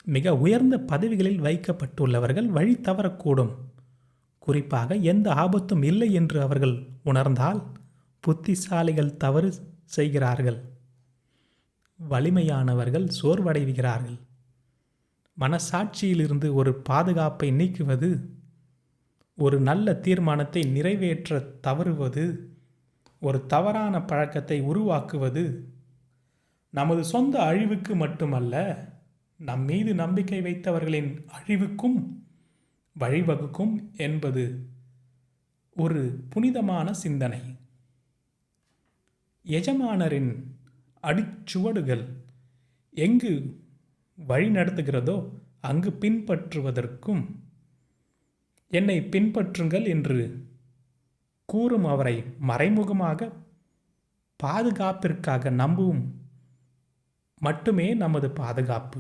மிக உயர்ந்த பதவிகளில் வைக்கப்பட்டுள்ளவர்கள் வழி தவறக்கூடும். குறிப்பாக எந்த ஆபத்தும் இல்லை என்று அவர்கள் உணர்ந்தால் புத்திசாலிகள் தவறு செய்கிறார்கள். வலிமையானவர்கள் சோர்வடைகிறார்கள். மனசாட்சியிலிருந்து ஒரு பாதுகாப்பை நீக்குவது, ஒரு நல்ல தீர்மானத்தை நிறைவேற்ற தவறுவது, ஒரு தவறான பழக்கத்தை உருவாக்குவது நமது சொந்த அழிவுக்கு மட்டுமல்ல, நம் மீது நம்பிக்கை வைத்தவர்களின் அழிவுக்கும் வழிவகுக்கும் என்பது ஒரு புனிதமான சிந்தனை. எஜமானரின் அடிச்சுவடுகள் எங்கு வழிநடத்துகிறதோ அங்கு பின்பற்றுவதற்கும், என்னை பின்பற்றுங்கள் என்று கூறும் அவரை மறைமுகமாக பாதுகாப்பிற்காக நம்பவும் மட்டுமே நமது பாதுகாப்பு.